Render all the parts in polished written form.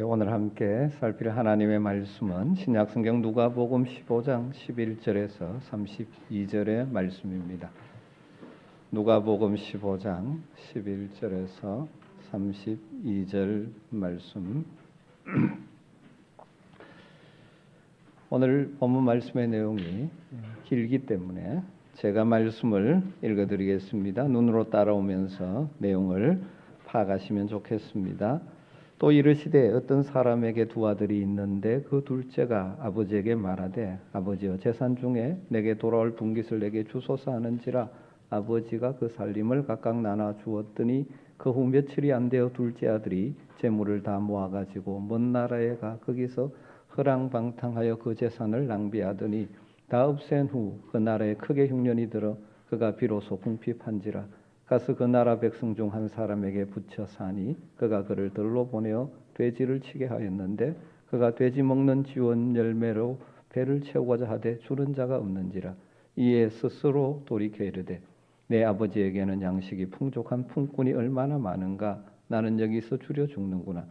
오늘 함께 살필 하나님의 말씀은 신약성경 누가복음 15장 11절에서 32절의 말씀입니다. 누가복음 15장 11절에서 32절 말씀. 오늘 본문 말씀의 내용이 길기 때문에 제가 말씀을 읽어드리겠습니다. 눈으로 따라오면서 내용을 파악하시면 좋겠습니다. 또 이르시되 어떤 사람에게 두 아들이 있는데 그 둘째가 아버지에게 말하되 아버지여 재산 중에 내게 돌아올 분깃을 내게 주소서 하는지라 아버지가 그 살림을 각각 나눠 주었더니 그 후 며칠이 안 되어 둘째 아들이 재물을 다 모아가지고 먼 나라에 가 거기서 허랑방탕하여 그 재산을 낭비하더니 다 없앤 후 그 나라에 크게 흉년이 들어 그가 비로소 궁핍한지라 가서 그 나라 백성 중 한 사람에게 붙여 사니 그가 그를 들로 보내어 돼지를 치게 하였는데 그가 돼지 먹는 지원 열매로 배를 채우고자 하되 주는 자가 없는지라 이에 스스로 돌이켜 이르되 내 아버지에게는 양식이 풍족한 품꾼이 얼마나 많은가 나는 여기서 줄여 죽는구나.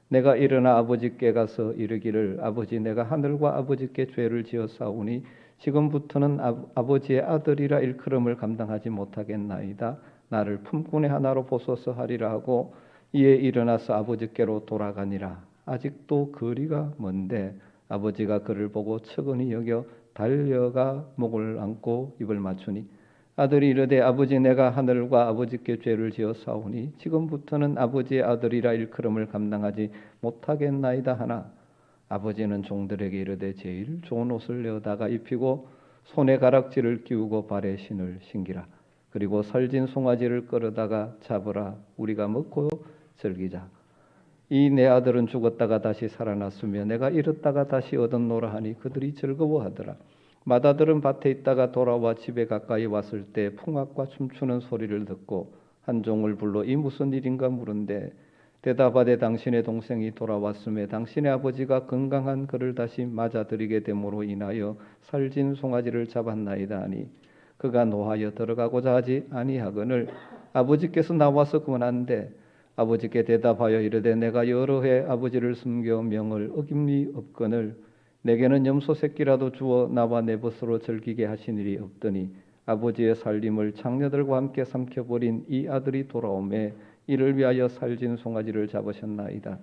내가 일어나 아버지께 가서 이르기를 아버지 내가 하늘과 아버지께 죄를 지었사오니 지금부터는 아버지의 아들이라 일컬음을 감당하지 못하겠나이다. 나를 품꾼의 하나로 보소서 하리라 하고 이에 일어나서 아버지께로 돌아가니라. 아직도 거리가 먼데 아버지가 그를 보고 측은히 여겨 달려가 목을 안고 입을 맞추니 아들이 이르되 아버지 내가 하늘과 아버지께 죄를 지었사오니 지금부터는 아버지의 아들이라 일컬음을 감당하지 못하겠나이다 하나 아버지는 종들에게 이르되 제일 좋은 옷을 내어다가 입히고 손에 가락지를 끼우고 발에 신을 신기라. 그리고 설진 송아지를 끌어다가 잡으라. 우리가 먹고 즐기자. 이 내 아들은 죽었다가 다시 살아났으며 내가 잃었다가 다시 얻었노라 하니 그들이 즐거워하더라. 맏아들은 밭에 있다가 돌아와 집에 가까이 왔을 때 풍악과 춤추는 소리를 듣고 한 종을 불러 이 무슨 일인가 물은데 대답하되 당신의 동생이 돌아왔음에 당신의 아버지가 건강한 그를 다시 맞아들이게 됨으로 인하여 살진 송아지를 잡았나이다 하니 그가 노하여 들어가고자 하지 아니하거늘 아버지께서 나와서 권한대 아버지께 대답하여 이르되 내가 여러 해 아버지를 숨겨 명을 어김이 없거늘 내게는 염소 새끼라도 주어 나와 내 벗으로 즐기게 하신 일이 없더니 아버지의 살림을 장녀들과 함께 삼켜버린 이 아들이 돌아오매 이를 위하여 살진 송아지를 잡으셨나이다.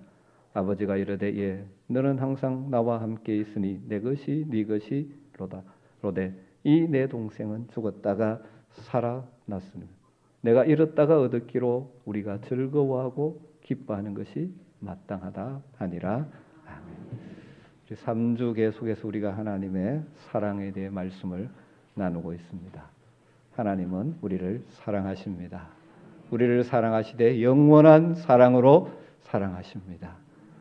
아버지가 이르되 예 너는 항상 나와 함께 있으니 내 것이 네 것이로다. 로되 이 내 동생은 죽었다가 살아났으니 내가 잃었다가 얻었기로 우리가 즐거워하고 기뻐하는 것이 마땅하다 하니라. 아멘. 3주 계속해서 우리가 하나님의 사랑에 대해 말씀을 나누고 있습니다. 하나님은 우리를 사랑하십니다. 우리를 사랑하시되 영원한 사랑으로 사랑하십니다.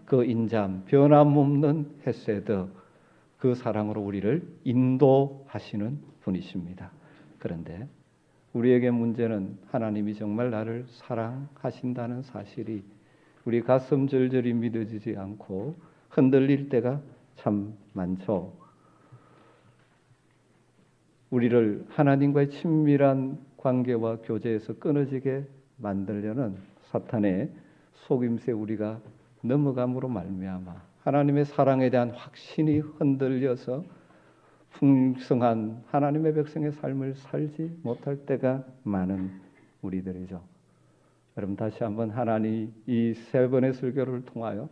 그 인자함, 변함없는 헤세드, 그 사랑으로 우리를 인도하시는 분이십니다. 그런데 우리에게 문제는 하나님이 정말 나를 사랑하신다는 사실이 우리 가슴 절절히 믿어지지 않고 흔들릴 때가 참 많죠. 우리를 하나님과의 친밀한 관계와 교제에서 끊어지게 만들려는 사탄의 속임수에 우리가 넘어감으로 말미암아 하나님의 사랑에 대한 확신이 흔들려서 풍성한 하나님의 백성의 삶을 살지 못할 때가 많은 우리들이죠. 여러분 다시 한번 하나님 이 세 번의 설교를 통하여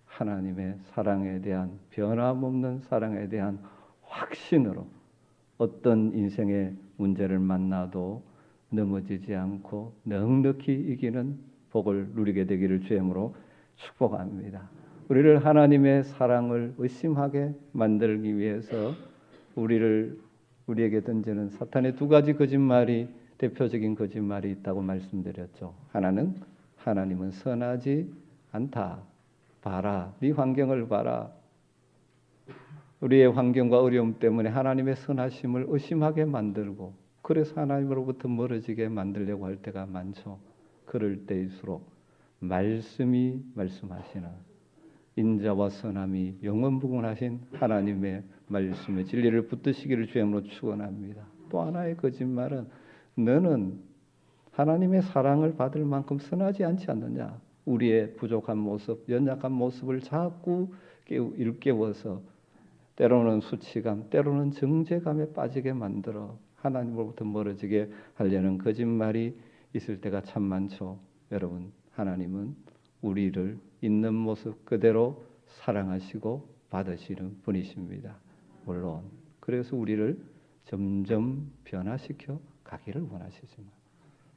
하나님의 사랑에 대한 변함없는 사랑에 대한 확신으로 어떤 인생의 문제를 만나도 넘어지지 않고 넉넉히 이기는 복을 누리게 되기를 주님으로 축복합니다. 우리를 하나님의 사랑을 의심하게 만들기 위해서 우리에게 던지는 사탄의 두 가지 거짓말이 대표적인 거짓말이 있다고 말씀드렸죠. 하나는 하나님은 선하지 않다. 봐라, 네 환경을 봐라. 우리의 환경과 어려움 때문에 하나님의 선하심을 의심하게 만들고 그래서 하나님으로부터 멀어지게 만들려고 할 때가 많죠. 그럴 때일수록 말씀이 말씀하시는 인자와 선함이 영원무궁하신 하나님의 말씀의 진리를 붙드시기를 주님으로 축원합니다. 또 하나의 거짓말은 너는 하나님의 사랑을 받을 만큼 선하지 않지 않느냐. 우리의 부족한 모습, 연약한 모습을 자꾸 일깨워서 때로는 수치감, 때로는 정죄감에 빠지게 만들어 하나님으로부터 멀어지게 하려는 거짓말이 있을 때가 참 많죠. 여러분, 하나님은 우리를 있는 모습 그대로 사랑하시고 받으시는 분이십니다. 물론 그래서 우리를 점점 변화시켜 가기를 원하시지만,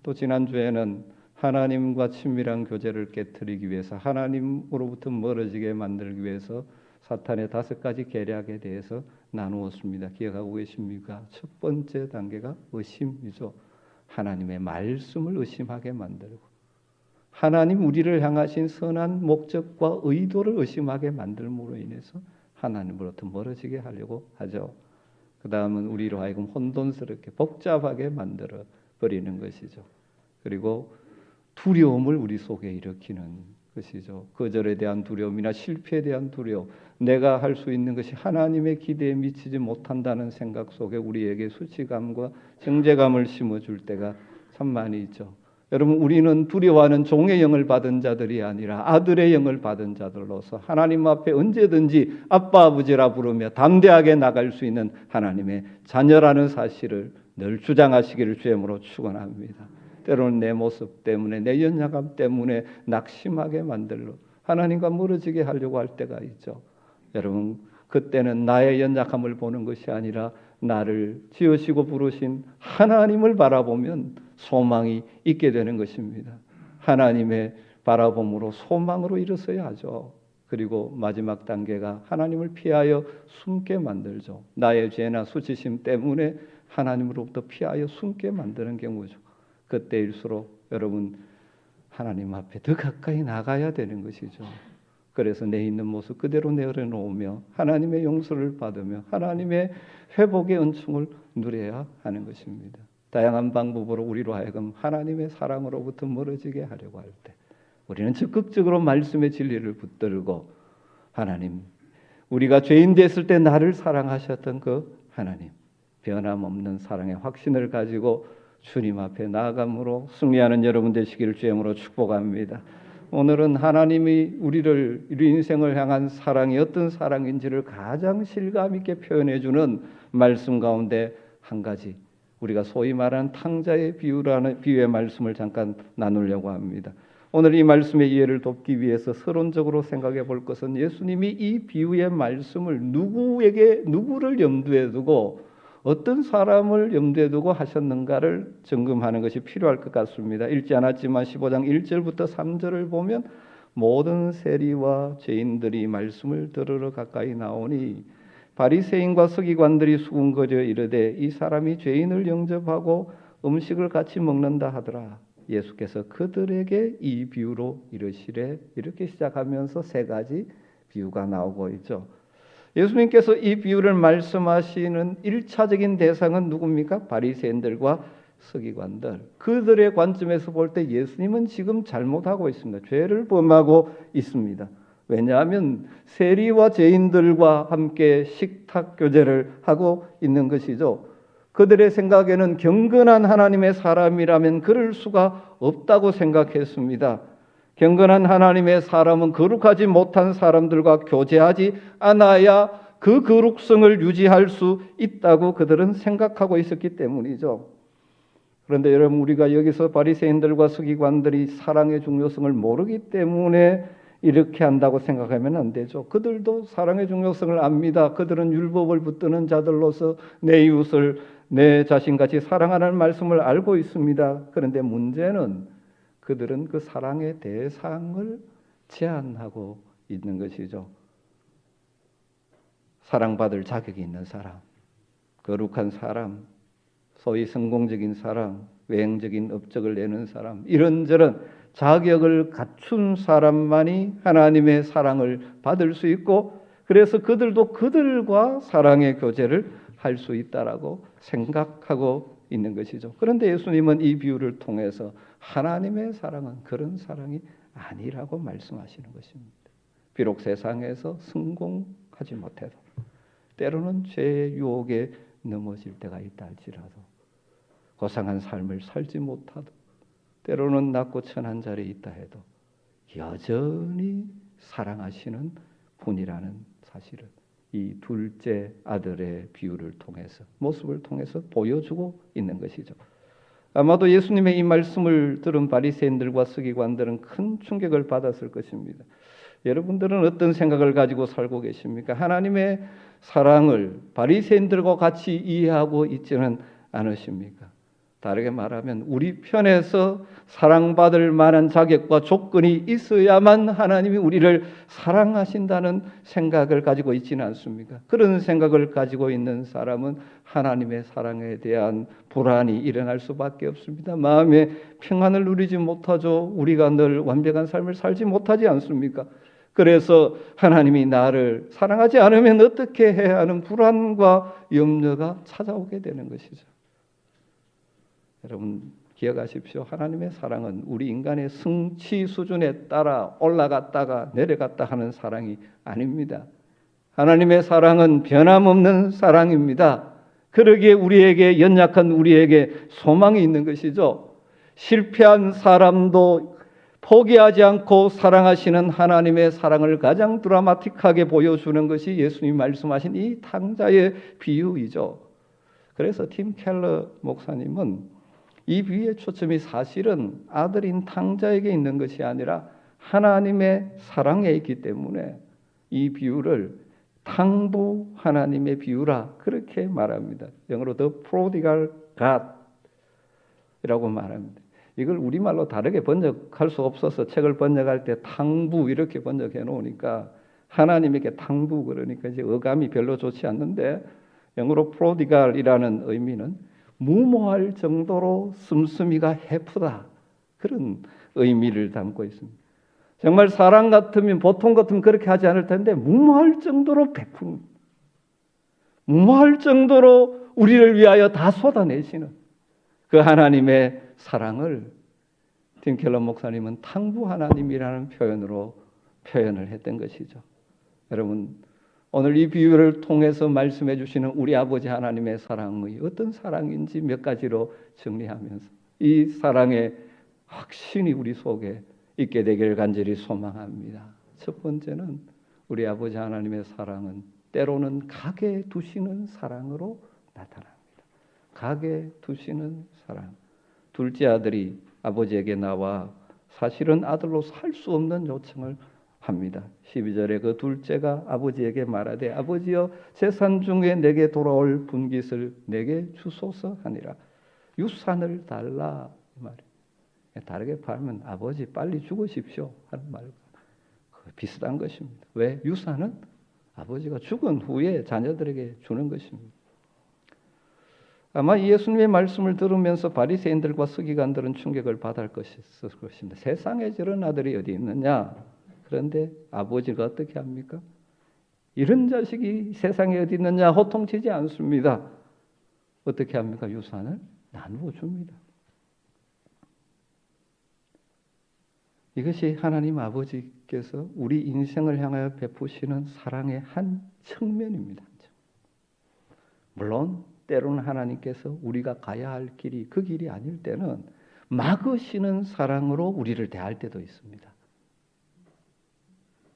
또 지난주에는 하나님과 친밀한 교제를 깨뜨리기 위해서, 하나님으로부터 멀어지게 만들기 위해서 사탄의 5가지 계략에 대해서 나누었습니다. 기억하고 계십니까? 첫 번째 단계가 의심이죠. 하나님의 말씀을 의심하게 만들고, 하나님 우리를 향하신 선한 목적과 의도를 의심하게 만들므로 인해서 하나님으로부터 멀어지게 하려고 하죠. 그 다음은 우리로 하여금 혼돈스럽게 복잡하게 만들어 버리는 것이죠. 그리고 두려움을 우리 속에 일으키는 것이죠. 거절에 대한 두려움이나 실패에 대한 두려움, 내가 할 수 있는 것이 하나님의 기대에 미치지 못한다는 생각 속에 우리에게 수치감과 정죄감을 심어줄 때가 참 많이 있죠. 여러분, 우리는 두려워하는 종의 영을 받은 자들이 아니라 아들의 영을 받은 자들로서 하나님 앞에 언제든지 아빠 아버지라 부르며 담대하게 나갈 수 있는 하나님의 자녀라는 사실을 늘 주장하시기를 주님으로 축원합니다. 때로는 내 모습 때문에, 내 연약함 때문에 낙심하게 만들어 하나님과 멀어지게 하려고 할 때가 있죠. 여러분, 그때는 나의 연약함을 보는 것이 아니라 나를 지으시고 부르신 하나님을 바라보면 소망이 있게 되는 것입니다. 하나님의 바라봄으로 소망으로 일어서야 하죠. 그리고 마지막 단계가 하나님을 피하여 숨게 만들죠. 나의 죄나 수치심 때문에 하나님으로부터 피하여 숨게 만드는 경우죠. 그때일수록 여러분, 하나님 앞에 더 가까이 나가야 되는 것이죠. 그래서 내 있는 모습 그대로 내려놓으며 하나님의 용서를 받으며 하나님의 회복의 은총을 누려야 하는 것입니다. 다양한 방법으로 우리로 하여금 하나님의 사랑으로부터 멀어지게 하려고 할 때, 우리는 적극적으로 말씀의 진리를 붙들고, 하나님, 우리가 죄인 됐을 때 나를 사랑하셨던 그 하나님, 변함없는 사랑의 확신을 가지고 주님 앞에 나아감으로 승리하는 여러분 되시기를 주님으로 축복합니다. 오늘은 하나님이 우리 인생을 향한 사랑이 어떤 사랑인지를 가장 실감 있게 표현해 주는 말씀 가운데 한 가지, 우리가 소위 말하는 탕자의 비유라는 비유의 말씀을 잠깐 나누려고 합니다. 오늘 이 말씀의 이해를 돕기 위해서 서론적으로 생각해 볼 것은, 예수님이 이 비유의 말씀을 누구를 염두에 두고 어떤 사람을 염두에 두고 하셨는가를 점검하는 것이 필요할 것 같습니다. 읽지 않았지만 15장 1절부터 3절을 보면, 모든 세리와 죄인들이 말씀을 들으러 가까이 나오니 바리새인과 서기관들이 수군거려 이르되 이 사람이 죄인을 영접하고 음식을 같이 먹는다 하더라. 예수께서 그들에게 이 비유로 이르시되, 이렇게 시작하면서 3가지 비유가 나오고 있죠. 예수님께서 이 비유를 말씀하시는 1차적인 대상은 누굽니까? 바리새인들과 서기관들. 그들의 관점에서 볼 때 예수님은 지금 잘못하고 있습니다. 죄를 범하고 있습니다. 왜냐하면 세리와 죄인들과 함께 식탁 교제를 하고 있는 것이죠. 그들의 생각에는 경건한 하나님의 사람이라면 그럴 수가 없다고 생각했습니다. 경건한 하나님의 사람은 거룩하지 못한 사람들과 교제하지 않아야 그 거룩성을 유지할 수 있다고 그들은 생각하고 있었기 때문이죠. 그런데 여러분, 우리가 여기서 바리새인들과 서기관들이 사랑의 중요성을 모르기 때문에 이렇게 한다고 생각하면 안 되죠. 그들도 사랑의 중요성을 압니다. 그들은 율법을 붙드는 자들로서 내 이웃을 내 자신같이 사랑하는 말씀을 알고 있습니다. 그런데 문제는 그들은 그 사랑의 대상을 제한하고 있는 것이죠. 사랑받을 자격이 있는 사람, 거룩한 사람, 소위 성공적인 사람, 외형적인 업적을 내는 사람, 이런저런 자격을 갖춘 사람만이 하나님의 사랑을 받을 수 있고, 그래서 그들도 그들과 사랑의 교제를 할 수 있다라고 생각하고 있는 것이죠. 그런데 예수님은 이 비유를 통해서 하나님의 사랑은 그런 사랑이 아니라고 말씀하시는 것입니다. 비록 세상에서 성공하지 못해도, 때로는 죄의 유혹에 넘어질 때가 있다 할지라도, 고상한 삶을 살지 못하도, 때로는 낮고 천한 자리에 있다 해도 여전히 사랑하시는 분이라는 사실을 이 둘째 아들의 비유를 통해서, 모습을 통해서 보여주고 있는 것이죠. 아마도 예수님의 이 말씀을 들은 바리새인들과 서기관들은 큰 충격을 받았을 것입니다. 여러분들은 어떤 생각을 가지고 살고 계십니까? 하나님의 사랑을 바리새인들과 같이 이해하고 있지는 않으십니까? 다르게 말하면 우리 편에서 사랑받을 만한 자격과 조건이 있어야만 하나님이 우리를 사랑하신다는 생각을 가지고 있지는 않습니까? 그런 생각을 가지고 있는 사람은 하나님의 사랑에 대한 불안이 일어날 수밖에 없습니다. 마음의 평안을 누리지 못하죠. 우리가 늘 완벽한 삶을 살지 못하지 않습니까? 그래서 하나님이 나를 사랑하지 않으면 어떻게 해야 하는 불안과 염려가 찾아오게 되는 것이죠. 여러분 기억하십시오. 하나님의 사랑은 우리 인간의 성취 수준에 따라 올라갔다가 내려갔다 하는 사랑이 아닙니다. 하나님의 사랑은 변함없는 사랑입니다. 그러기에 우리에게, 연약한 우리에게 소망이 있는 것이죠. 실패한 사람도 포기하지 않고 사랑하시는 하나님의 사랑을 가장 드라마틱하게 보여주는 것이 예수님이 말씀하신 이 탕자의 비유이죠. 그래서 팀 켈러 목사님은 이 비유의 초점이 사실은 아들인 탕자에게 있는 것이 아니라 하나님의 사랑에 있기 때문에 이 비유를 탕부 하나님의 비유라 그렇게 말합니다. 영어로 The Prodigal God이라고 말합니다. 이걸 우리말로 다르게 번역할 수 없어서 책을 번역할 때 탕부 이렇게 번역해 놓으니까 하나님에게 탕부 그러니까 이제 어감이 별로 좋지 않는데 영어로 prodigal이라는 의미는 무모할 정도로 씀씀이가 해프다 그런 의미를 담고 있습니다. 정말 사랑 같으면 보통 같으면 그렇게 하지 않을 텐데 무모할 정도로 베푸는, 무모할 정도로 우리를 위하여 다 쏟아내시는 그 하나님의 사랑을 팀 켈러 목사님은 탕부 하나님이라는 표현으로 표현을 했던 것이죠. 여러분 오늘 이 비유를 통해서 말씀해 주시는 우리 아버지 하나님의 사랑이 어떤 사랑인지 몇 가지로 정리하면서 이 사랑의 확신이 우리 속에 있게 되기를 간절히 소망합니다. 첫 번째는 우리 아버지 하나님의 사랑은 때로는 가게 두시는 사랑으로 나타납니다. 가게 두시는 사랑. 둘째 아들이 아버지에게 나와 사실은 아들로 살 수 없는 요청을 합니다. 12절에 그 둘째가 아버지에게 말하되 아버지여 재산 중에 내게 돌아올 분깃을 내게 주소서 하니라. 유산을 달라 말이에요. 다르게 말하면 아버지 빨리 죽으십시오 하는 말과 비슷한 것입니다. 왜? 유산은 아버지가 죽은 후에 자녀들에게 주는 것입니다. 아마 예수님의 말씀을 들으면서 바리새인들과 서기관들은 충격을 받을 것입니다. 세상에 저런 아들이 어디 있느냐? 그런데 아버지가 어떻게 합니까? 이런 자식이 세상에 어디 있느냐 호통치지 않습니다. 어떻게 합니까? 유산을 나누어 줍니다. 이것이 하나님 아버지께서 우리 인생을 향하여 베푸시는 사랑의 한 측면입니다. 물론 때로는 하나님께서 우리가 가야 할 길이 그 길이 아닐 때는 막으시는 사랑으로 우리를 대할 때도 있습니다.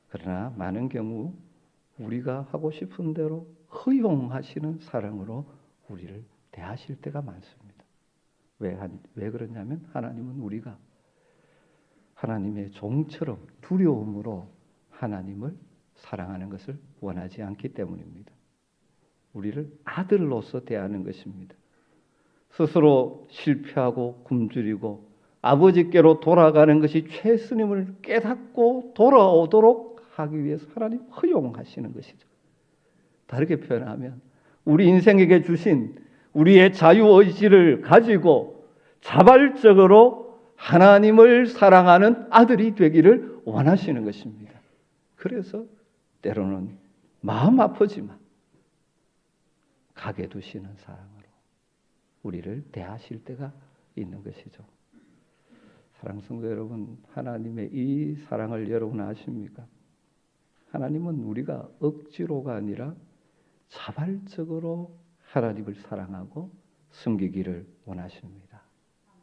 그러나 많은 경우 우리가 하고 싶은 대로 허용하시는 사랑으로 우리를 대하실 때가 많습니다. 왜 그러냐면 하나님은 우리가 하나님의 종처럼 두려움으로 하나님을 사랑하는 것을 원하지 않기 때문입니다. 우리를 아들로서 대하는 것입니다. 스스로 실패하고 굶주리고 아버지께로 돌아가는 것이 최스님을 깨닫고 돌아오도록 하기 위해서 하나님 허용하시는 것이죠. 다르게 표현하면 우리 인생에게 주신 우리의 자유의지를 가지고 자발적으로 하나님을 사랑하는 아들이 되기를 원하시는 것입니다. 그래서 때로는 마음 아프지만 가게 두시는 사랑으로 우리를 대하실 때가 있는 것이죠. 사랑하는 성도 여러분, 하나님의 이 사랑을 여러분 아십니까? 하나님은 우리가 억지로가 아니라 자발적으로 하나님을 사랑하고 섬기기를 원하십니다.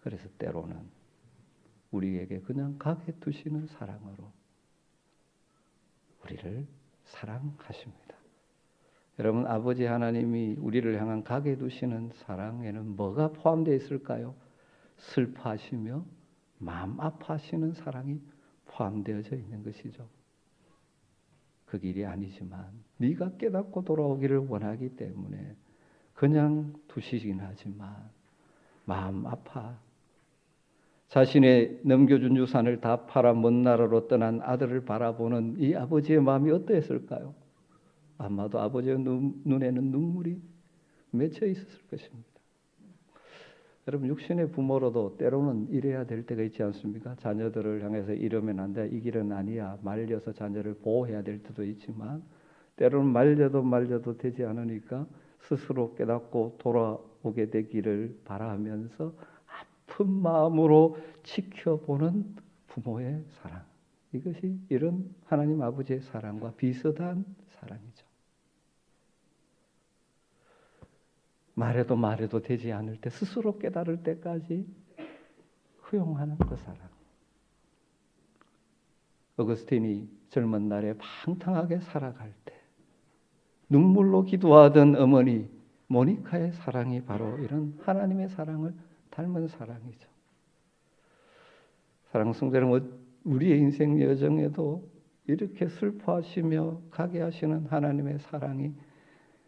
그래서 때로는 우리에게 그냥 가게 두시는 사랑으로 우리를 사랑하십니다. 여러분, 아버지 하나님이 우리를 향한 가게 두시는 사랑에는 뭐가 포함되어 있을까요? 슬퍼하시며 마음 아파하시는 사랑이 포함되어져 있는 것이죠. 그 길이 아니지만 네가 깨닫고 돌아오기를 원하기 때문에 그냥 두시긴 하지만 마음 아파. 자신의 넘겨준 유산을 다 팔아 먼 나라로 떠난 아들을 바라보는 이 아버지의 마음이 어떠했을까요? 아마도 아버지의 눈에는 눈물이 맺혀 있었을 것입니다. 여러분, 육신의 부모로도 때로는 이래야 될 때가 있지 않습니까? 자녀들을 향해서 이러면 안 돼, 이 길은 아니야, 말려서 자녀를 보호해야 될 때도 있지만 때로는 말려도 되지 않으니까 스스로 깨닫고 돌아오게 되기를 바라면서 아픈 마음으로 지켜보는 부모의 사랑, 이것이 이런 하나님 아버지의 사랑과 비슷한 사랑이죠. 말해도 되지 않을 때 스스로 깨달을 때까지 허용하는 그 사랑. 어거스틴이 젊은 날에 방탕하게 살아갈 때 눈물로 기도하던 어머니 모니카의 사랑이 바로 이런 하나님의 사랑을 닮은 사랑이죠. 사랑하는 성도 여러분, 우리의 인생 여정에도 이렇게 슬퍼하시며 가게 하시는 하나님의 사랑이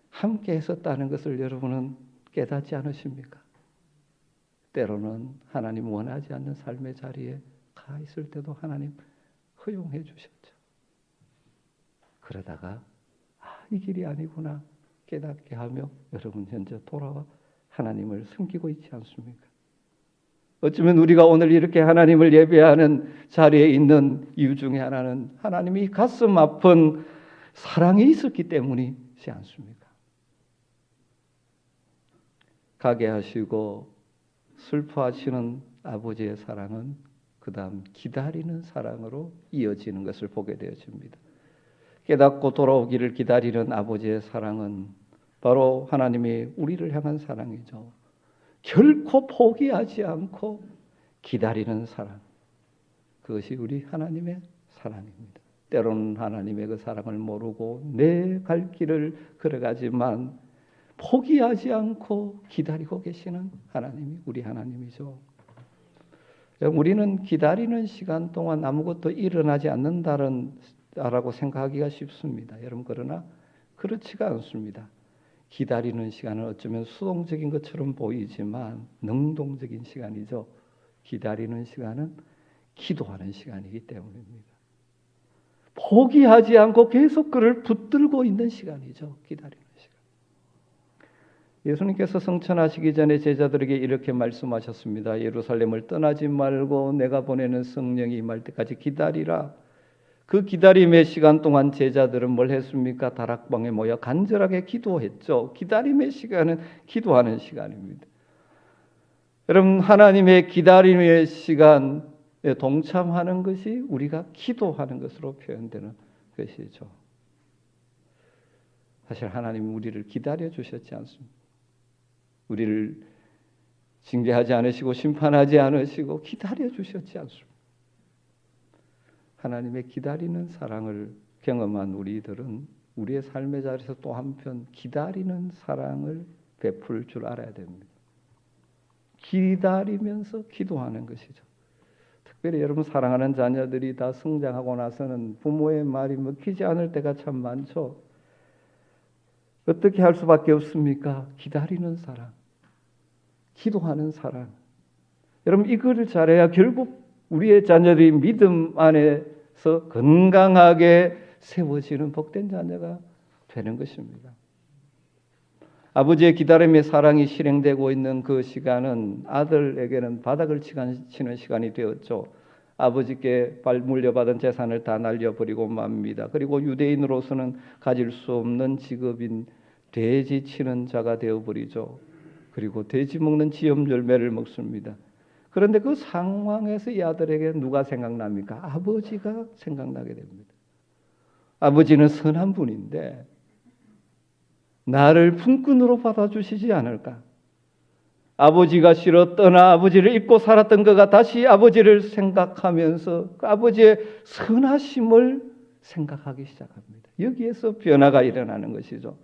함께 했었다는 것을 여러분은 깨닫지 않으십니까? 때로는 하나님 원하지 않는 삶의 자리에 가 있을 때도 하나님 허용해 주셨죠. 그러다가 이 길이 아니구나 깨닫게 하며 여러분 현재 돌아와 하나님을 섬기고 있지 않습니까? 어쩌면 우리가 오늘 이렇게 하나님을 예배하는 자리에 있는 이유 중에 하나는 하나님이 가슴 아픈 사랑이 있었기 때문이지 않습니까? 가게 하시고 슬퍼하시는 아버지의 사랑은 그 다음 기다리는 사랑으로 이어지는 것을 보게 되어집니다. 깨닫고 돌아오기를 기다리는 아버지의 사랑은 바로 하나님이 우리를 향한 사랑이죠. 결코 포기하지 않고 기다리는 사랑, 그것이 우리 하나님의 사랑입니다. 때로는 하나님의 그 사랑을 모르고 내 갈 길을 걸어가지만 포기하지 않고 기다리고 계시는 하나님이 우리 하나님이죠. 우리는 기다리는 시간 동안 아무것도 일어나지 않는다라고 생각하기가 쉽습니다. 여러분, 그러나 그렇지가 않습니다. 기다리는 시간은 어쩌면 수동적인 것처럼 보이지만 능동적인 시간이죠. 기다리는 시간은 기도하는 시간이기 때문입니다. 포기하지 않고 계속 그를 붙들고 있는 시간이죠. 기다리는 시간. 예수님께서 성천하시기 전에 제자들에게 이렇게 말씀하셨습니다. 예루살렘을 떠나지 말고 내가 보내는 성령이 임할 때까지 기다리라. 그 기다림의 시간 동안 제자들은 뭘 했습니까? 다락방에 모여 간절하게 기도했죠. 기다림의 시간은 기도하는 시간입니다. 여러분, 하나님의 기다림의 시간에 동참하는 것이 우리가 기도하는 것으로 표현되는 것이죠. 사실 하나님은 우리를 기다려 주셨지 않습니까? 우리를 징계하지 않으시고 심판하지 않으시고 기다려 주셨지 않습니까? 하나님의 기다리는 사랑을 경험한 우리들은 우리의 삶의 자리에서 또 한편 기다리는 사랑을 베풀 줄 알아야 됩니다. 기다리면서 기도하는 것이죠. 특별히 여러분 사랑하는 자녀들이 다 성장하고 나서는 부모의 말이 먹히지 않을 때가 참 많죠. 어떻게 할 수밖에 없습니까? 기다리는 사랑, 기도하는 사랑. 여러분, 이거를 잘해야 결국 우리의 자녀들이 믿음 안에서 건강하게 세워지는 복된 자녀가 되는 것입니다. 아버지의 기다림의 사랑이 실행되고 있는 그 시간은 아들에게는 바닥을 치는 시간이 되었죠. 아버지께 물려받은 재산을 다 날려버리고 맙니다. 그리고 유대인으로서는 가질 수 없는 직업인 돼지 치는 자가 되어버리죠. 그리고 돼지 먹는 지염 열매를 먹습니다. 그런데 그 상황에서 이 아들에게 누가 생각납니까? 아버지가 생각나게 됩니다. 아버지는 선한 분인데 나를 품꾼으로 받아주시지 않을까? 아버지가 싫어 떠나 아버지를 잊고 살았던 그가 다시 아버지를 생각하면서 그 아버지의 선하심을 생각하기 시작합니다. 여기에서 변화가 일어나는 것이죠.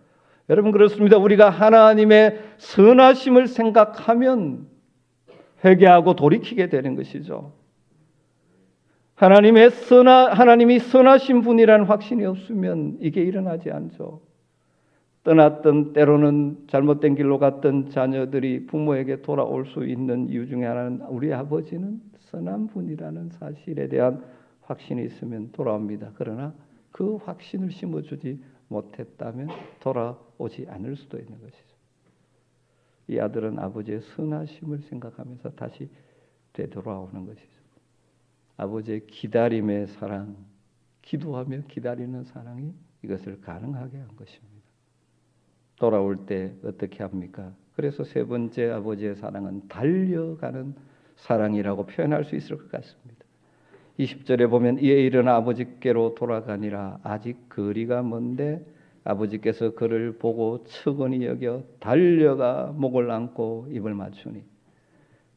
여러분 그렇습니다. 우리가 하나님의 선하심을 생각하면 회개하고 돌이키게 되는 것이죠. 하나님이 선하신 분이라는 확신이 없으면 이게 일어나지 않죠. 떠났던 때로는 잘못된 길로 갔던 자녀들이 부모에게 돌아올 수 있는 이유 중에 하나는 우리 아버지는 선한 분이라는 사실에 대한 확신이 있으면 돌아옵니다. 그러나 그 확신을 심어주지 못했다면 돌아오지 않을 수도 있는 것이죠. 이 아들은 아버지의 선하심을 생각하면서 다시 되돌아오는 것이죠. 아버지의 기다림의 사랑, 기도하며 기다리는 사랑이 이것을 가능하게 한 것입니다. 돌아올 때 어떻게 합니까? 그래서 세 번째 아버지의 사랑은 달려가는 사랑이라고 표현할 수 있을 것 같습니다. 20절에 보면 이에 일어나 아버지께로 돌아가니라. 아직 거리가 먼데 아버지께서 그를 보고 측은히 여겨 달려가 목을 안고 입을 맞추니.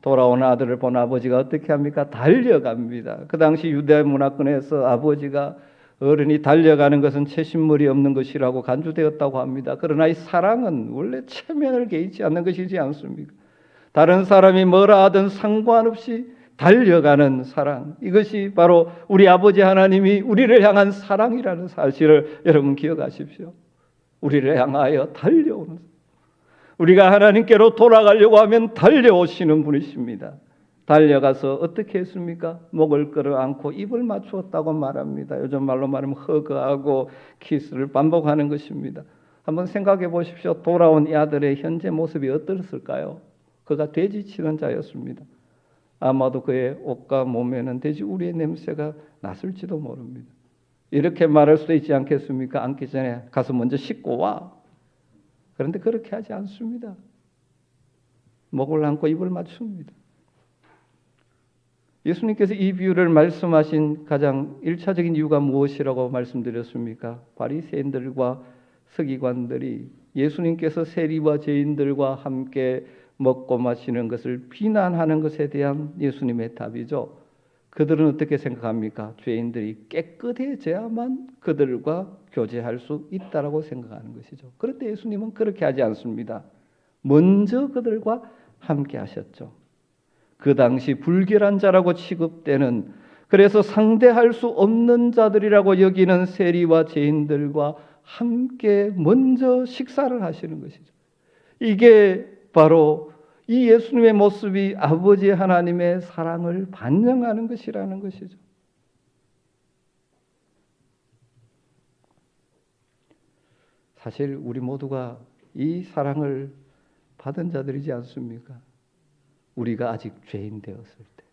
돌아온 아들을 본 아버지가 어떻게 합니까? 달려갑니다. 그 당시 유대 문화권에서 아버지가 어른이 달려가는 것은 채신물이 없는 것이라고 간주되었다고 합니다. 그러나 이 사랑은 원래 체면을 개의치 않는 것이지 않습니까? 다른 사람이 뭐라 하든 상관없이 달려가는 사랑. 이것이 바로 우리 아버지 하나님이 우리를 향한 사랑이라는 사실을 여러분 기억하십시오. 우리를 향하여 달려오는, 우리가 하나님께로 돌아가려고 하면 달려오시는 분이십니다. 달려가서 어떻게 했습니까? 목을 끌어안고 입을 맞추었다고 말합니다. 요즘 말로 말하면 허그하고 키스를 반복하는 것입니다. 한번 생각해 보십시오. 돌아온 이 아들의 현재 모습이 어떻을까요? 그가 돼지치는 자였습니다. 아마도 그의 옷과 몸에는 돼지 우리의 냄새가 났을지도 모릅니다. 이렇게 말할 수도 있지 않겠습니까? 앉기 전에 가서 먼저 씻고 와. 그런데 그렇게 하지 않습니다. 목을 안고 입을 맞춥니다. 예수님께서 이 비유를 말씀하신 가장 1차적인 이유가 무엇이라고 말씀드렸습니까? 바리새인들과 서기관들이 예수님께서 세리와 죄인들과 함께 먹고 마시는 것을 비난하는 것에 대한 예수님의 답이죠. 그들은 어떻게 생각합니까? 죄인들이 깨끗해져야만 그들과 교제할 수 있다라고 생각하는 것이죠. 그런데 예수님은 그렇게 하지 않습니다. 먼저 그들과 함께 하셨죠. 그 당시 불결한 자라고 취급되는, 그래서 상대할 수 없는 자들이라고 여기는 세리와 죄인들과 함께 먼저 식사를 하시는 것이죠. 이게 바로 이 예수님의 모습이 아버지 하나님의 사랑을 반영하는 것이라는 것이죠. 사실 우리 모두가 이 사랑을 받은 자들이지 않습니까? 우리가 아직 죄인 되었을 때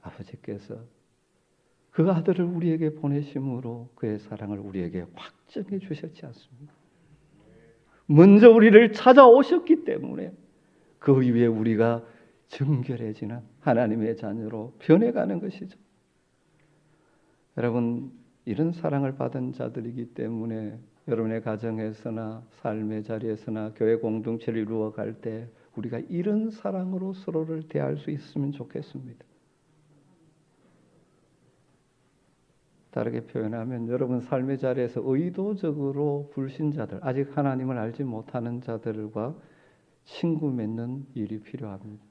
아버지께서 그 아들을 우리에게 보내심으로 그의 사랑을 우리에게 확증해 주셨지 않습니까? 먼저 우리를 찾아오셨기 때문에 그 이후에 우리가 정결해지는 하나님의 자녀로 변해가는 것이죠. 여러분, 이런 사랑을 받은 자들이기 때문에 여러분의 가정에서나 삶의 자리에서나 교회 공동체를 이루어갈 때 우리가 이런 사랑으로 서로를 대할 수 있으면 좋겠습니다. 다르게 표현하면 여러분 삶의 자리에서 의도적으로 불신자들, 아직 하나님을 알지 못하는 자들과 친구 맺는 일이 필요합니다.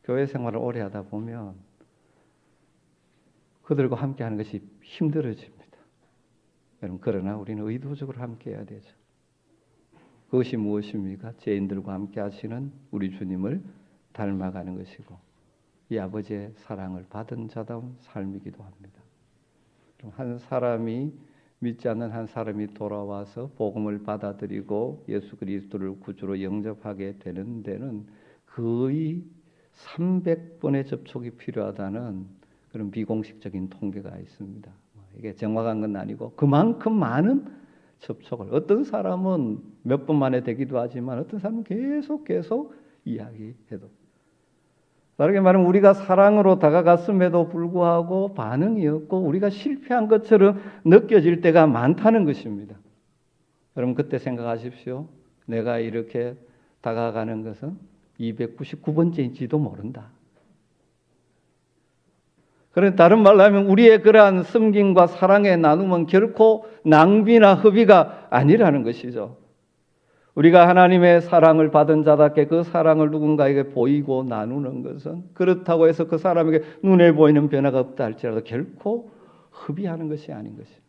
교회 생활을 오래 하다 보면 그들과 함께하는 것이 힘들어집니다. 여러분, 그러나 우리는 의도적으로 함께해야 되죠. 그것이 무엇입니까? 죄인들과 함께 하시는 우리 주님을 닮아가는 것이고 이 아버지의 사랑을 받은 자다운 삶이기도 합니다. 한 사람이 믿지 않는 한 사람이 돌아와서 복음을 받아들이고 예수 그리스도를 구주로 영접하게 되는 데는 거의 300번의 접촉이 필요하다는 그런 비공식적인 통계가 있습니다. 이게 정확한 건 아니고 그만큼 많은 접촉을, 어떤 사람은 몇 번 만에 되기도 하지만 어떤 사람은 계속 이야기해도, 다르게 말하면 우리가 사랑으로 다가갔음에도 불구하고 반응이 없고 우리가 실패한 것처럼 느껴질 때가 많다는 것입니다. 여러분, 그때 생각하십시오. 내가 이렇게 다가가는 것은 299번째인지도 모른다. 그런 다른 말로 하면 우리의 그러한 섬김과 사랑의 나눔은 결코 낭비나 허비가 아니라는 것이죠. 우리가 하나님의 사랑을 받은 자답게 그 사랑을 누군가에게 보이고 나누는 것은 그렇다고 해서 그 사람에게 눈에 보이는 변화가 없다 할지라도 결코 허비하는 것이 아닌 것입니다.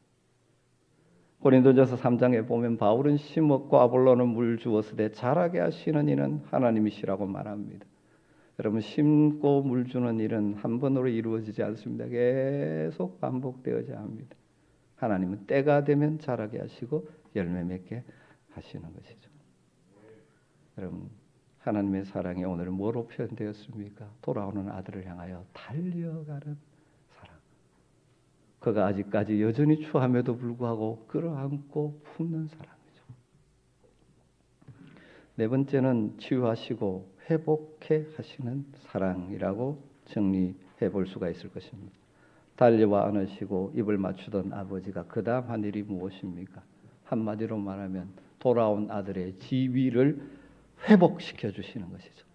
고린도전서 3장에 보면 바울은 심었고 아볼로는 물 주었으되 자라게 하시는 이는 하나님이시라고 말합니다. 여러분, 심고 물 주는 일은 한 번으로 이루어지지 않습니다. 계속 반복되어야 합니다. 하나님은 때가 되면 자라게 하시고 열매 맺게 하시는 것이죠. 여러분, 하나님의 사랑이 오늘 뭐로 표현되었습니까? 돌아오는 아들을 향하여 달려가는 사랑. 그가 아직까지 여전히 추함에도 불구하고 끌어안고 품는 사랑이죠. 네 번째는 치유하시고 회복해 하시는 사랑이라고 정리해 볼 수가 있을 것입니다. 달려와 안으시고 입을 맞추던 아버지가 그 다음 한 일이 무엇입니까? 한마디로 말하면 돌아온 아들의 지위를 회복시켜 주시는 것이죠.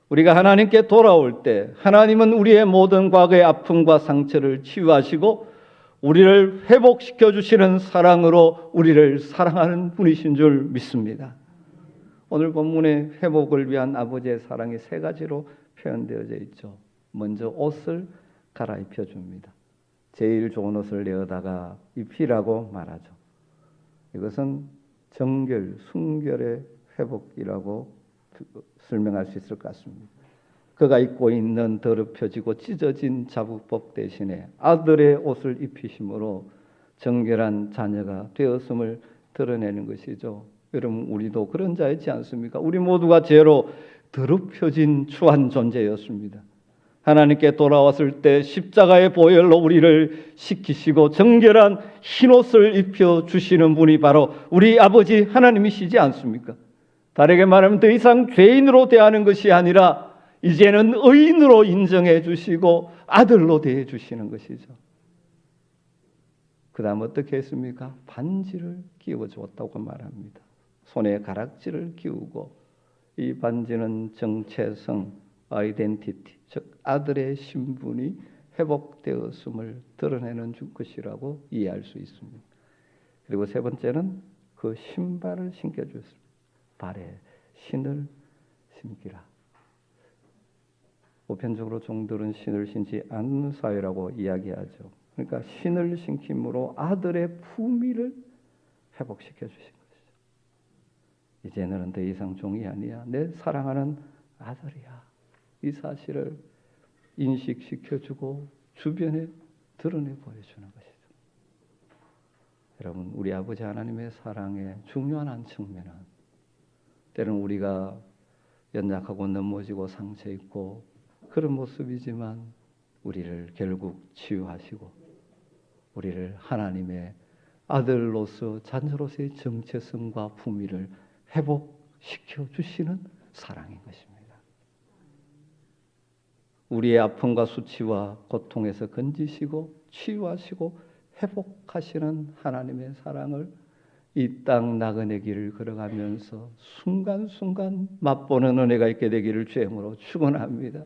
우리가 하나님께 돌아올 때 하나님은 우리의 모든 과거의 아픔과 상처를 치유하시고 우리를 회복시켜 주시는 사랑으로 우리를 사랑하는 분이신 줄 믿습니다. 오늘 본문의 회복을 위한 아버지의 사랑이 세 가지로 표현되어져 있죠. 먼저 옷을 갈아입혀 줍니다. 제일 좋은 옷을 내어다가 입히라고 말하죠. 이것은 정결, 순결의 회복이라고 설명할 수 있을 것 같습니다. 그가 입고 있는 더럽혀지고 찢어진 자국복 대신에 아들의 옷을 입히심으로 정결한 자녀가 되었음을 드러내는 것이죠. 여러분, 우리도 그런 자였지 않습니까? 우리 모두가 죄로 더럽혀진 추한 존재였습니다. 하나님께 돌아왔을 때 십자가의 보혈로 우리를 씻기시고 정결한 흰옷을 입혀주시는 분이 바로 우리 아버지 하나님이시지 않습니까? 다르게 말하면 더 이상 죄인으로 대하는 것이 아니라 이제는 의인으로 인정해 주시고 아들로 대해 주시는 것이죠. 그 다음 어떻게 했습니까? 반지를 끼워주었다고 말합니다. 손에 가락지를 끼우고 이 반지는 정체성, 아이덴티티, 즉 아들의 신분이 회복되었음을 드러내는 것이라고 이해할 수 있습니다. 그리고 세 번째는 그 신발을 신겨주었습니다. 발에 신을 신기라. 보편적으로 종들은 신을 신지 않는 사회라고 이야기하죠. 그러니까 신을 신김으로 아들의 품위를 회복시켜 주신 것이죠. 이제 너는 더 이상 종이 아니야. 내 사랑하는 아들이야. 이 사실을 인식시켜주고 주변에 드러내 보여주는 것이죠. 여러분, 우리 아버지 하나님의 사랑의 중요한 한 측면은 때로는 우리가 연약하고 넘어지고 상처 있고 그런 모습이지만 우리를 결국 치유하시고 우리를 하나님의 아들로서 자녀로서의 정체성과 품위를 회복시켜 주시는 사랑인 것입니다. 우리의 아픔과 수치와 고통에서 건지시고 치유하시고 회복하시는 하나님의 사랑을 이 땅 나그네 길을 걸어가면서 순간순간 맛보는 은혜가 있게 되기를 주님으로 축원합니다.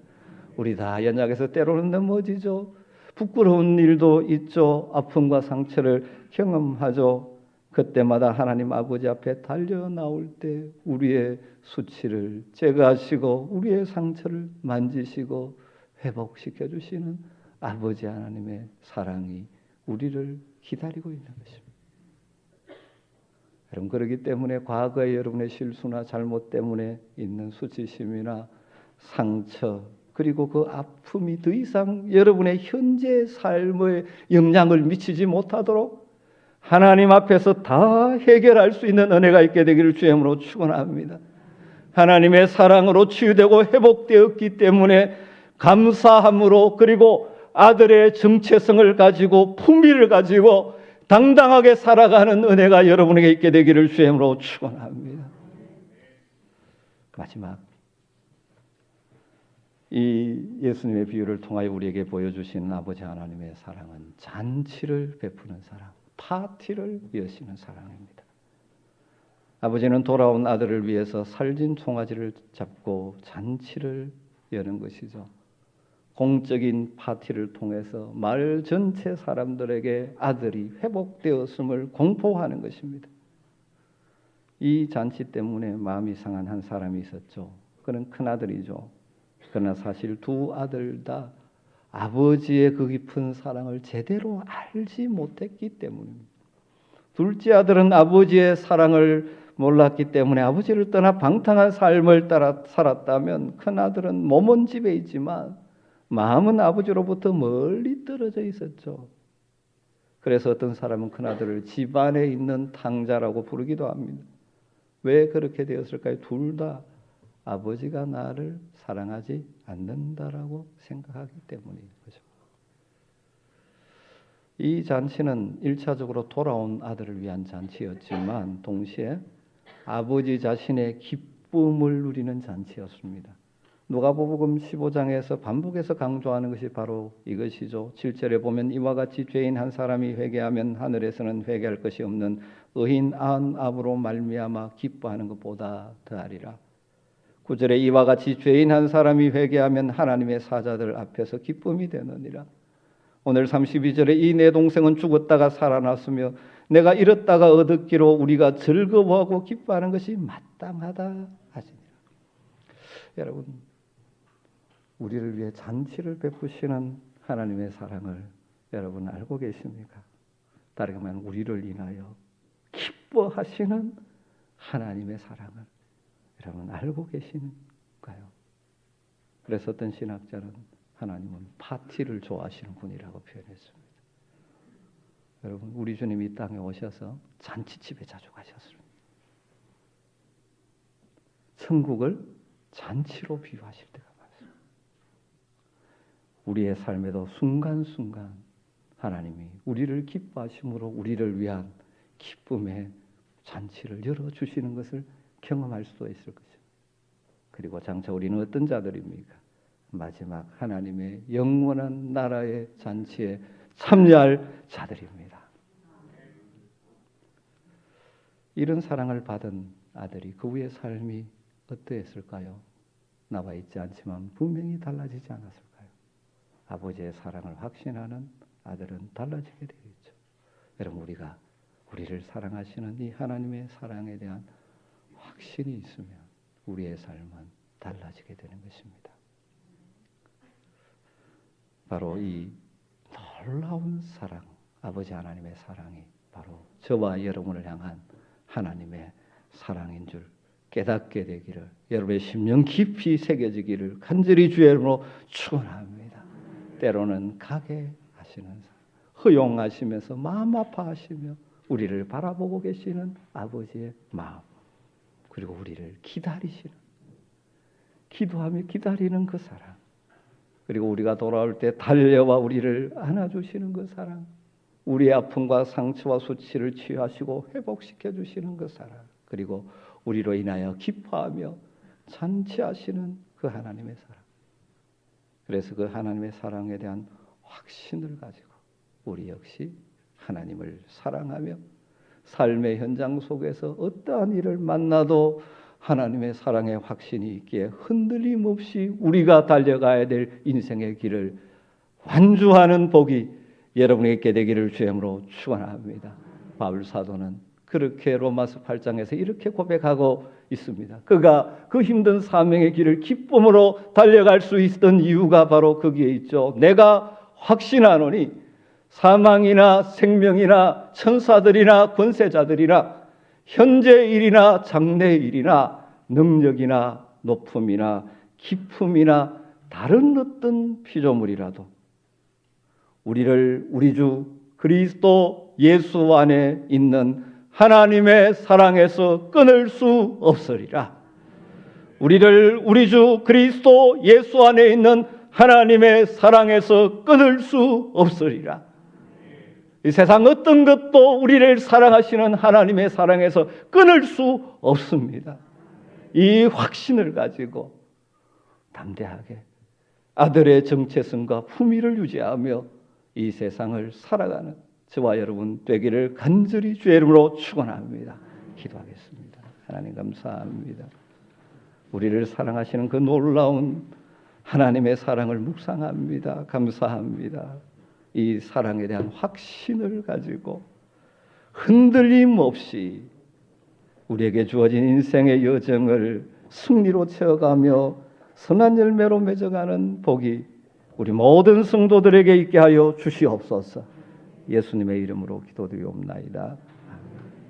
우리 다 연약해서 때로는 넘어지죠. 부끄러운 일도 있죠. 아픔과 상처를 경험하죠. 그때마다 하나님 아버지 앞에 달려 나올 때 우리의 수치를 제거하시고 우리의 상처를 만지시고 회복시켜 주시는 아버지 하나님의 사랑이 우리를 기다리고 있는 것입니다. 여러분, 그렇기 때문에 과거의 여러분의 실수나 잘못 때문에 있는 수치심이나 상처 그리고 그 아픔이 더 이상 여러분의 현재 삶에 영향을 미치지 못하도록 하나님 앞에서 다 해결할 수 있는 은혜가 있게 되기를 주님으로 축원합니다. 하나님의 사랑으로 치유되고 회복되었기 때문에 감사함으로 그리고 아들의 정체성을 가지고 품위를 가지고 당당하게 살아가는 은혜가 여러분에게 있게 되기를 주님으로 축원합니다. 마지막 이 예수님의 비유를 통하여 우리에게 보여주시는 아버지 하나님의 사랑은 잔치를 베푸는 사랑, 파티를 여시는 사랑입니다. 아버지는 돌아온 아들을 위해서 살진 송아지를 잡고 잔치를 여는 것이죠. 공적인 파티를 통해서 마을 전체 사람들에게 아들이 회복되었음을 공포하는 것입니다. 이 잔치 때문에 마음이 상한 한 사람이 있었죠. 그는 큰아들이죠. 그러나 사실 두 아들 다 아버지의 그 깊은 사랑을 제대로 알지 못했기 때문입니다. 둘째 아들은 아버지의 사랑을 몰랐기 때문에 아버지를 떠나 방탕한 삶을 따라 살았다면 큰아들은 몸은 집에 있지만 마음은 아버지로부터 멀리 떨어져 있었죠. 그래서 어떤 사람은 큰아들을 집안에 있는 탕자라고 부르기도 합니다. 왜 그렇게 되었을까요? 둘 다 아버지가 나를 사랑하지 않는다라고 생각하기 때문인 거죠. 이 잔치는 1차적으로 돌아온 아들을 위한 잔치였지만 동시에 아버지 자신의 기쁨을 누리는 잔치였습니다. 누가복음 15장에서 반복해서 강조하는 것이 바로 이것이죠. 7절에 보면 이와 같이 죄인 한 사람이 회개하면 하늘에서는 회개할 것이 없는 의인 99으로 말미암아 기뻐하는 것보다 더하리라. 9절에 이와 같이 죄인 한 사람이 회개하면 하나님의 사자들 앞에서 기쁨이 되느니라. 오늘 32절에 이 내 동생은 죽었다가 살아났으며 내가 잃었다가 얻었기로 우리가 즐거워하고 기뻐하는 것이 마땅하다 하시니라. 여러분, 우리를 위해 잔치를 베푸시는 하나님의 사랑을 여러분 알고 계십니까? 다르게 말하면 우리를 인하여 기뻐하시는 하나님의 사랑을 여러분 알고 계시는가요? 그래서 어떤 신학자는 하나님은 파티를 좋아하시는 분이라고 표현했습니다. 여러분, 우리 주님이 이 땅에 오셔서 잔치집에 자주 가셨습니다. 천국을 잔치로 비유하실 때가 많습니다. 우리의 삶에도 순간순간 하나님이 우리를 기뻐하심으로 우리를 위한 기쁨의 잔치를 열어주시는 것을 경험할 수도 있을 것입니다. 그리고 장차 우리는 어떤 자들입니까? 마지막 하나님의 영원한 나라의 잔치에 참여할 자들입니다. 이런 사랑을 받은 아들이 그 후의 삶이 어떠했을까요? 나와 있지 않지만 분명히 달라지지 않았을까요? 아버지의 사랑을 확신하는 아들은 달라지게 되겠죠. 여러분, 우리가 우리를 사랑하시는 이 하나님의 사랑에 대한 확신이 있으면 우리의 삶은 달라지게 되는 것입니다. 바로 이 놀라운 사랑, 아버지 하나님의 사랑이 바로 저와 여러분을 향한 하나님의 사랑인 줄 깨닫게 되기를, 여러분의 심령 깊이 새겨지기를 간절히 주의 이름으로 축원합니다. 때로는 가게 하시는 사랑, 허용하시면서 마음 아파하시며 우리를 바라보고 계시는 아버지의 마음, 그리고 우리를 기다리시는, 기도하며 기다리는 그 사랑, 그리고 우리가 돌아올 때 달려와 우리를 안아주시는 그 사랑, 우리의 아픔과 상처와 수치를 치유하시고 회복시켜 주시는 그 사랑, 그리고 우리로 인하여 기뻐하며 잔치하시는 그 하나님의 사랑. 그래서 그 하나님의 사랑에 대한 확신을 가지고 우리 역시 하나님을 사랑하며 삶의 현장 속에서 어떠한 일을 만나도 하나님의 사랑의 확신이 있기에 흔들림 없이 우리가 달려가야 될 인생의 길을 완주하는 복이 여러분에게 되기를 주님으로 축원합니다. 바울 사도는 그렇게 로마서 8장에서 이렇게 고백하고 있습니다. 그가 그 힘든 사명의 길을 기쁨으로 달려갈 수 있었던 이유가 바로 거기에 있죠. 내가 확신하노니 사망이나 생명이나 천사들이나 권세자들이나 현재 일이나 장래 일이나 능력이나 높음이나 깊음이나 다른 어떤 피조물이라도 우리를 우리 주 그리스도 예수 안에 있는 하나님의 사랑에서 끊을 수 없으리라. 우리를 우리 주 그리스도 예수 안에 있는 하나님의 사랑에서 끊을 수 없으리라. 이 세상 어떤 것도 우리를 사랑하시는 하나님의 사랑에서 끊을 수 없습니다. 이 확신을 가지고 담대하게 아들의 정체성과 품위를 유지하며 이 세상을 살아가는 저와 여러분 되기를 간절히 주의 이름으로 축원합니다. 기도하겠습니다. 하나님 감사합니다. 우리를 사랑하시는 그 놀라운 하나님의 사랑을 묵상합니다. 감사합니다. 이 사랑에 대한 확신을 가지고 흔들림 없이 우리에게 주어진 인생의 여정을 승리로 채워가며 선한 열매로 맺어가는 복이 우리 모든 성도들에게 있게 하여 주시옵소서. 예수님의 이름으로 기도드리옵나이다.